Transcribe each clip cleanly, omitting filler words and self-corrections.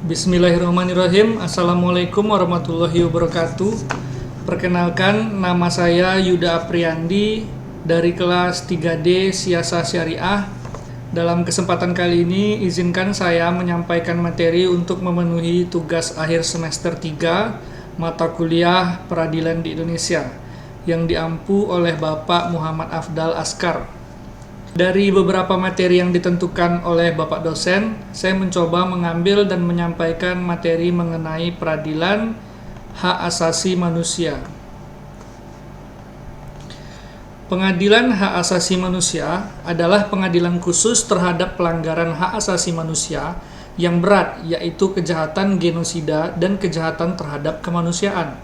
Bismillahirrahmanirrahim. Assalamualaikum warahmatullahi wabarakatuh. Perkenalkan, nama saya Yuda Apriandi dari kelas 3D Siasa Syariah. Dalam kesempatan kali ini, izinkan saya menyampaikan materi untuk memenuhi tugas akhir semester 3 mata kuliah Peradilan di Indonesia yang diampu oleh Bapak Muhammad Afdal Askar. Dari beberapa materi yang ditentukan oleh Bapak dosen, saya mencoba mengambil dan menyampaikan materi mengenai peradilan hak asasi manusia. Pengadilan hak asasi manusia adalah pengadilan khusus terhadap pelanggaran hak asasi manusia yang berat, yaitu kejahatan genosida dan kejahatan terhadap kemanusiaan.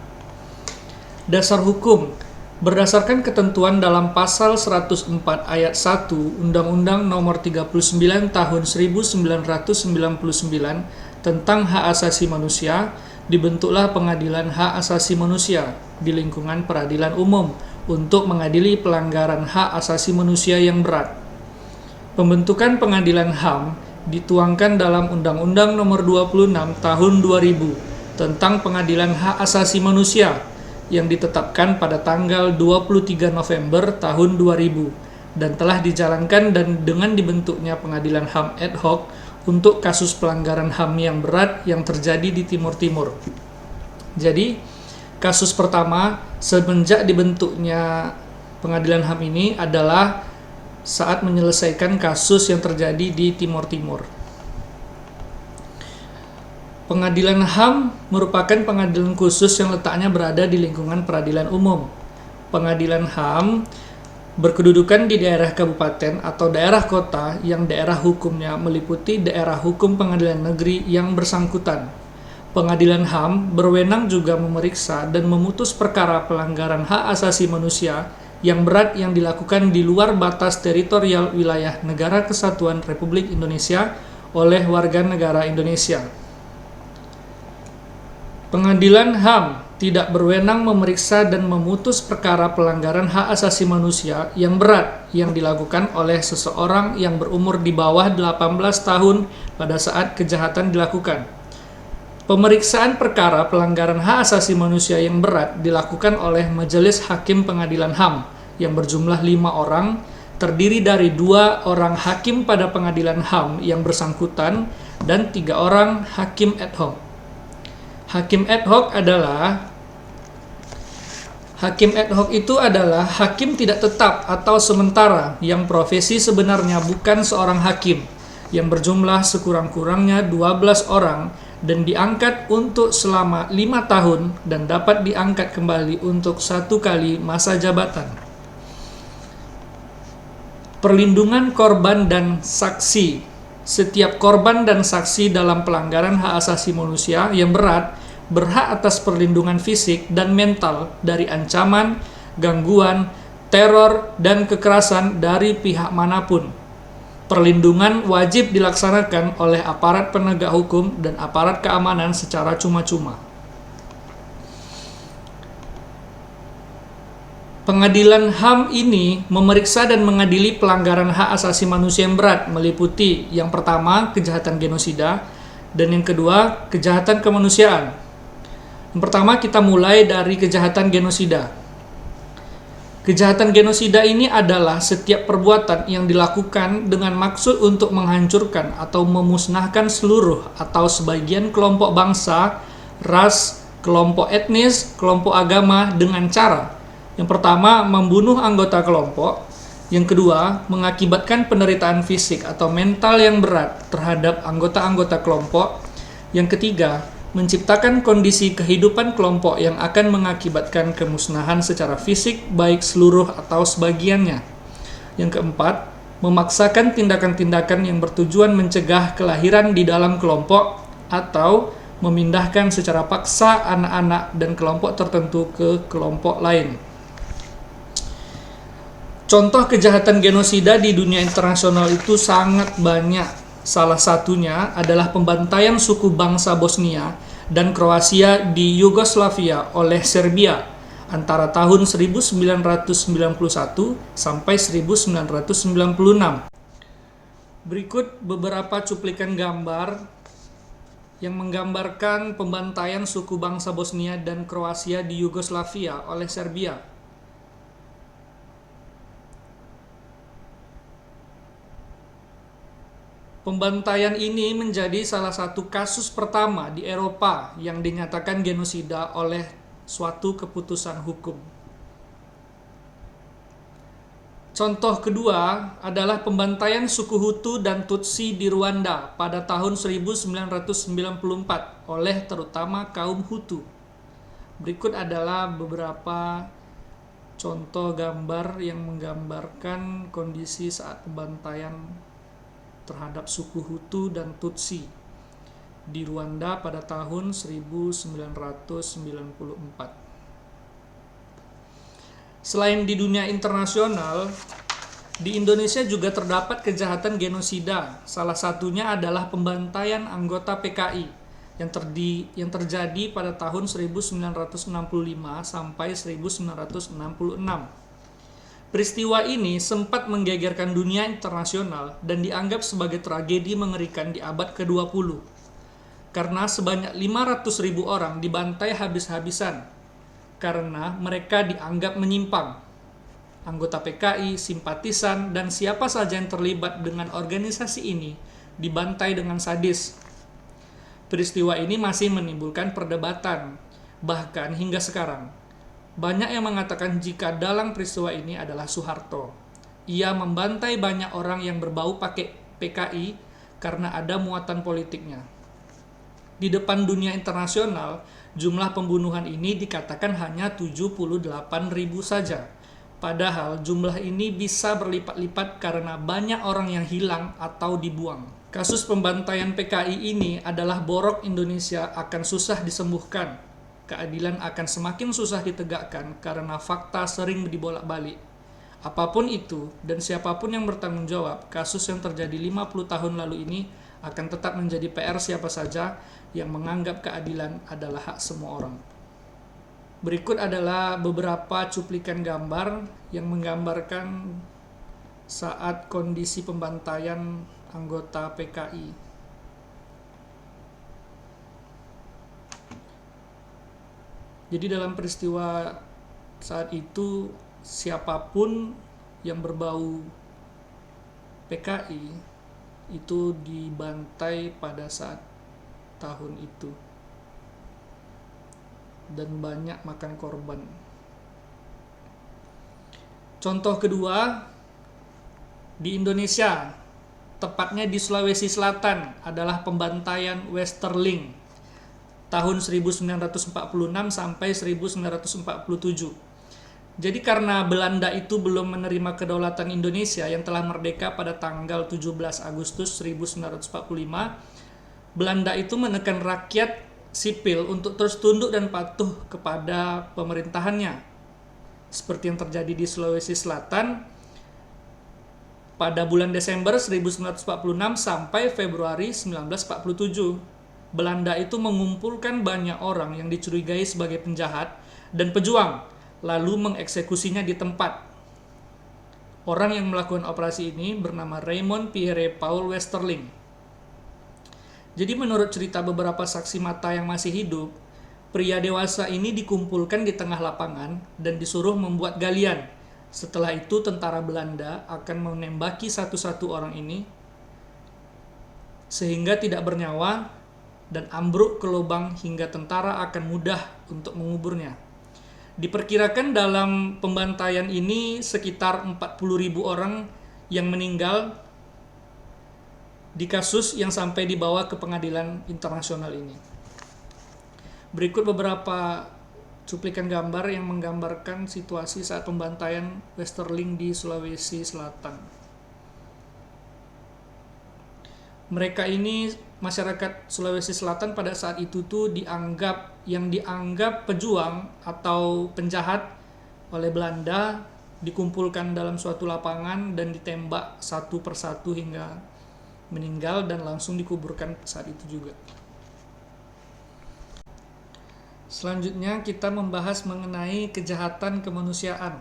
Dasar hukum: berdasarkan ketentuan dalam pasal 104 ayat 1 Undang-Undang Nomor 39 Tahun 1999 tentang hak asasi manusia, dibentuklah Pengadilan Hak Asasi Manusia di lingkungan peradilan umum untuk mengadili pelanggaran hak asasi manusia yang berat. Pembentukan Pengadilan HAM dituangkan dalam Undang-Undang Nomor 26 Tahun 2000 tentang Pengadilan Hak Asasi Manusia yang ditetapkan pada tanggal 23 November tahun 2000 dan telah dijalankan dan dengan dibentuknya pengadilan HAM ad hoc untuk kasus pelanggaran HAM yang berat yang terjadi di Timur Timur. Jadi, kasus pertama semenjak dibentuknya pengadilan HAM ini adalah saat menyelesaikan kasus yang terjadi di Timur Timur. Pengadilan HAM merupakan pengadilan khusus yang letaknya berada di lingkungan peradilan umum. Pengadilan HAM berkedudukan di daerah kabupaten atau daerah kota yang daerah hukumnya meliputi daerah hukum pengadilan negeri yang bersangkutan. Pengadilan HAM berwenang juga memeriksa dan memutus perkara pelanggaran hak asasi manusia yang berat yang dilakukan di luar batas teritorial wilayah Negara Kesatuan Republik Indonesia oleh warga negara Indonesia. Pengadilan HAM tidak berwenang memeriksa dan memutus perkara pelanggaran hak asasi manusia yang berat yang dilakukan oleh seseorang yang berumur di bawah 18 tahun pada saat kejahatan dilakukan. Pemeriksaan perkara pelanggaran hak asasi manusia yang berat dilakukan oleh Majelis Hakim Pengadilan HAM yang berjumlah 5 orang, terdiri dari 2 orang hakim pada pengadilan HAM yang bersangkutan dan 3 orang hakim ad hoc. Hakim ad hoc itu adalah hakim tidak tetap atau sementara yang profesi sebenarnya bukan seorang hakim, yang berjumlah sekurang-kurangnya 12 orang dan diangkat untuk selama 5 tahun dan dapat diangkat kembali untuk 1 kali masa jabatan. Perlindungan korban dan saksi. Setiap korban dan saksi dalam pelanggaran hak asasi manusia yang berat berhak atas perlindungan fisik dan mental dari ancaman, gangguan, teror, dan kekerasan dari pihak manapun. Perlindungan wajib dilaksanakan oleh aparat penegak hukum dan aparat keamanan secara cuma-cuma. Pengadilan HAM ini memeriksa dan mengadili pelanggaran hak asasi manusia yang berat, meliputi yang pertama, kejahatan genosida, dan yang kedua, kejahatan kemanusiaan. Yang pertama, kita mulai dari kejahatan genosida. Kejahatan genosida ini adalah setiap perbuatan yang dilakukan dengan maksud untuk menghancurkan atau memusnahkan seluruh atau sebagian kelompok bangsa, ras, kelompok etnis, kelompok agama dengan cara: yang pertama, membunuh anggota kelompok. Yang kedua, mengakibatkan penderitaan fisik atau mental yang berat terhadap anggota-anggota kelompok. Yang ketiga, menciptakan kondisi kehidupan kelompok yang akan mengakibatkan kemusnahan secara fisik baik seluruh atau sebagiannya. Yang keempat, memaksakan tindakan-tindakan yang bertujuan mencegah kelahiran di dalam kelompok atau memindahkan secara paksa anak-anak dan kelompok tertentu ke kelompok lain. Contoh kejahatan genosida di dunia internasional itu sangat banyak. Salah satunya adalah pembantaian suku bangsa Bosnia dan Kroasia di Yugoslavia oleh Serbia antara tahun 1991 sampai 1996. Berikut beberapa cuplikan gambar yang menggambarkan pembantaian suku bangsa Bosnia dan Kroasia di Yugoslavia oleh Serbia. Pembantaian ini menjadi salah satu kasus pertama di Eropa yang dinyatakan genosida oleh suatu keputusan hukum. Contoh kedua adalah pembantaian suku Hutu dan Tutsi di Rwanda pada tahun 1994 oleh terutama kaum Hutu. Berikut adalah beberapa contoh gambar yang menggambarkan kondisi saat pembantaian terhadap suku Hutu dan Tutsi di Rwanda pada tahun 1994. Selain di dunia internasional, di Indonesia juga terdapat kejahatan genosida. Salah satunya adalah pembantaian anggota PKI yang terjadi pada tahun 1965 sampai 1966. Peristiwa ini sempat menggegerkan dunia internasional dan dianggap sebagai tragedi mengerikan di abad ke-20 karena sebanyak 500.000 orang dibantai habis-habisan karena mereka dianggap menyimpang. Anggota PKI, simpatisan, dan siapa saja yang terlibat dengan organisasi ini dibantai dengan sadis. Peristiwa ini masih menimbulkan perdebatan, bahkan hingga sekarang. Banyak yang mengatakan jika dalang peristiwa ini adalah Soeharto. Ia membantai banyak orang yang berbau pakai PKI karena ada muatan politiknya. Di depan dunia internasional, jumlah pembunuhan ini dikatakan hanya 78.000 saja. Padahal jumlah ini bisa berlipat-lipat karena banyak orang yang hilang atau dibuang. Kasus pembantaian PKI ini adalah borok Indonesia akan susah disembuhkan. Keadilan akan semakin susah ditegakkan karena fakta sering dibolak-balik. Apapun itu, dan siapapun yang bertanggung jawab, kasus yang terjadi 50 tahun lalu ini akan tetap menjadi PR siapa saja yang menganggap keadilan adalah hak semua orang. Berikut adalah beberapa cuplikan gambar yang menggambarkan saat kondisi pembantaian anggota PKI. Jadi dalam peristiwa saat itu, siapapun yang berbau PKI itu dibantai pada saat tahun itu. Dan banyak makan korban. Contoh kedua, di Indonesia, tepatnya di Sulawesi Selatan, adalah pembantaian Westerling tahun 1946 sampai 1947. Jadi karena Belanda itu belum menerima kedaulatan Indonesia yang telah merdeka pada tanggal 17 Agustus 1945, Belanda itu menekan rakyat sipil untuk terus tunduk dan patuh kepada pemerintahannya. Seperti yang terjadi di Sulawesi Selatan pada bulan Desember 1946 sampai Februari 1947. Belanda itu mengumpulkan banyak orang yang dicurigai sebagai penjahat dan pejuang, lalu mengeksekusinya di tempat. Orang yang melakukan operasi ini bernama Raymond Pierre Paul Westerling. Jadi menurut cerita beberapa saksi mata yang masih hidup, pria dewasa ini dikumpulkan di tengah lapangan dan disuruh membuat galian. Setelah itu tentara Belanda akan menembaki satu-satu orang ini sehingga tidak bernyawa dan ambruk ke lubang hingga tentara akan mudah untuk menguburnya. Diperkirakan dalam pembantaian ini sekitar 40.000 orang yang meninggal di kasus yang sampai dibawa ke pengadilan internasional ini. Berikut beberapa cuplikan gambar yang menggambarkan situasi saat pembantaian Westerling di Sulawesi Selatan. Mereka ini, masyarakat Sulawesi Selatan pada saat itu tuh dianggap pejuang atau penjahat oleh Belanda, dikumpulkan dalam suatu lapangan dan ditembak satu persatu hingga meninggal dan langsung dikuburkan saat itu juga. Selanjutnya kita membahas mengenai kejahatan kemanusiaan.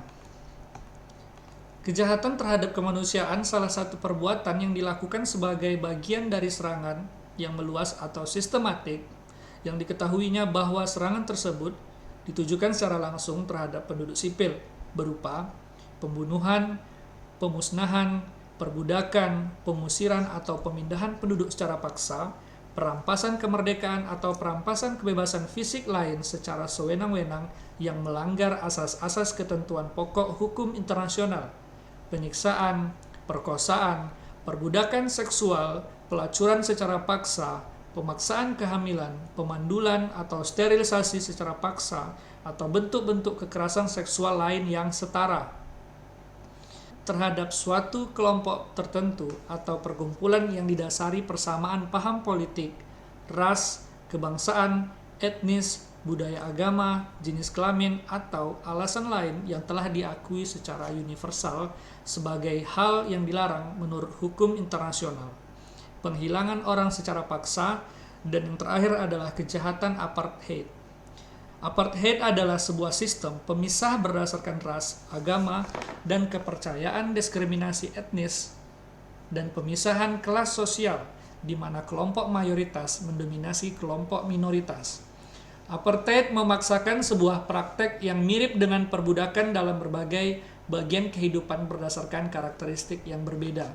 Kejahatan terhadap kemanusiaan salah satu perbuatan yang dilakukan sebagai bagian dari serangan yang meluas atau sistematik, yang diketahuinya bahwa serangan tersebut ditujukan secara langsung terhadap penduduk sipil berupa pembunuhan, pemusnahan, perbudakan, pengusiran atau pemindahan penduduk secara paksa, perampasan kemerdekaan atau perampasan kebebasan fisik lain secara sewenang-wenang yang melanggar asas-asas ketentuan pokok hukum internasional, penyiksaan, perkosaan, perbudakan seksual, pelacuran secara paksa, pemaksaan kehamilan, pemandulan atau sterilisasi secara paksa, atau bentuk-bentuk kekerasan seksual lain yang setara terhadap suatu kelompok tertentu atau perkumpulan yang didasari persamaan paham politik, ras, kebangsaan, etnis, budaya agama, jenis kelamin, atau alasan lain yang telah diakui secara universal sebagai hal yang dilarang menurut hukum internasional. Penghilangan orang secara paksa, dan yang terakhir adalah kejahatan apartheid. Apartheid adalah sebuah sistem pemisah berdasarkan ras, agama, dan kepercayaan, diskriminasi etnis, dan pemisahan kelas sosial, di mana kelompok mayoritas mendominasi kelompok minoritas. Apartheid memaksakan sebuah praktek yang mirip dengan perbudakan dalam berbagai bagian kehidupan berdasarkan karakteristik yang berbeda.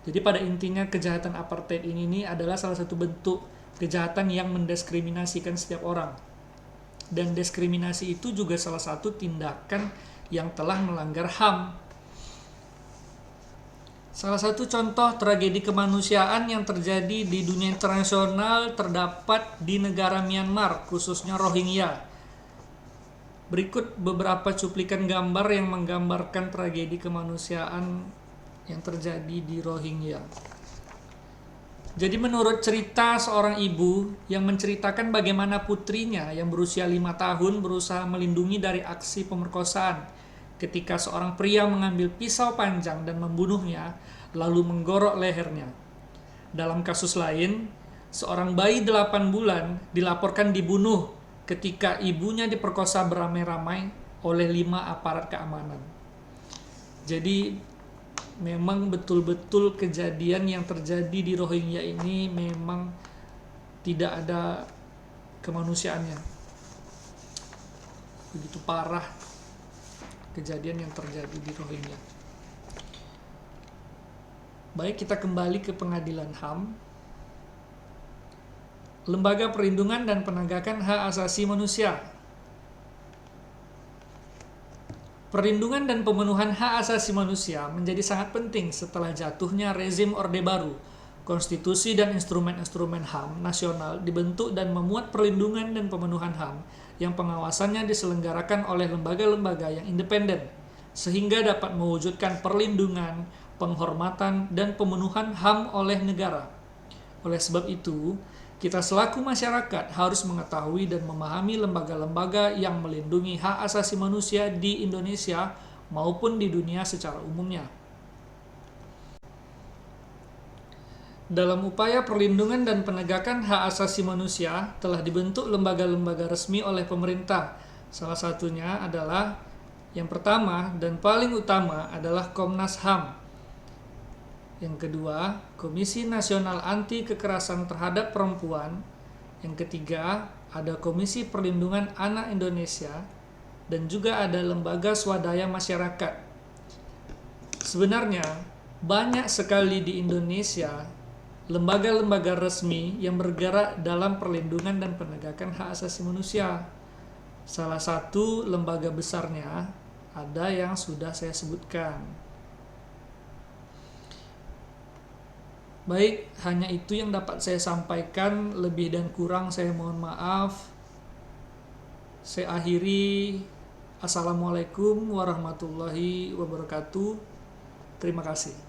Jadi pada intinya kejahatan apartheid ini adalah salah satu bentuk kejahatan yang mendiskriminasikan setiap orang. Dan diskriminasi itu juga salah satu tindakan yang telah melanggar HAM. Salah satu contoh tragedi kemanusiaan yang terjadi di dunia internasional terdapat di negara Myanmar, khususnya Rohingya. Berikut beberapa cuplikan gambar yang menggambarkan tragedi kemanusiaan yang terjadi di Rohingya. Jadi menurut cerita seorang ibu yang menceritakan bagaimana putrinya yang berusia 5 tahun berusaha melindungi dari aksi pemerkosaan ketika seorang pria mengambil pisau panjang dan membunuhnya lalu menggorok lehernya. Dalam kasus lain, seorang bayi 8 bulan dilaporkan dibunuh ketika ibunya diperkosa beramai-ramai oleh 5 aparat keamanan. Jadi memang betul-betul kejadian yang terjadi di Rohingya ini memang tidak ada kemanusiaannya. Begitu parah kejadian yang terjadi di Rohingya. Baik, kita kembali ke pengadilan HAM. Lembaga Perlindungan dan Penegakan Hak Asasi Manusia. Perlindungan dan pemenuhan hak asasi manusia menjadi sangat penting setelah jatuhnya rezim Orde Baru. Konstitusi dan instrumen-instrumen HAM nasional dibentuk dan memuat perlindungan dan pemenuhan HAM yang pengawasannya diselenggarakan oleh lembaga-lembaga yang independen, sehingga dapat mewujudkan perlindungan, penghormatan, dan pemenuhan HAM oleh negara. Oleh sebab itu, kita selaku masyarakat harus mengetahui dan memahami lembaga-lembaga yang melindungi hak asasi manusia di Indonesia maupun di dunia secara umumnya. Dalam upaya perlindungan dan penegakan hak asasi manusia, telah dibentuk lembaga-lembaga resmi oleh pemerintah. Salah satunya adalah, yang pertama dan paling utama adalah Komnas HAM. Yang kedua, Komisi Nasional Anti Kekerasan Terhadap Perempuan. Yang ketiga, ada Komisi Perlindungan Anak Indonesia. Dan juga ada lembaga swadaya masyarakat. Sebenarnya, banyak sekali di Indonesia lembaga-lembaga resmi yang bergerak dalam perlindungan dan penegakan hak asasi manusia. Salah satu lembaga besarnya ada yang sudah saya sebutkan. Baik, hanya itu yang dapat saya sampaikan. Lebih dan kurang saya mohon maaf. Saya akhiri. Assalamualaikum warahmatullahi wabarakatuh. Terima kasih.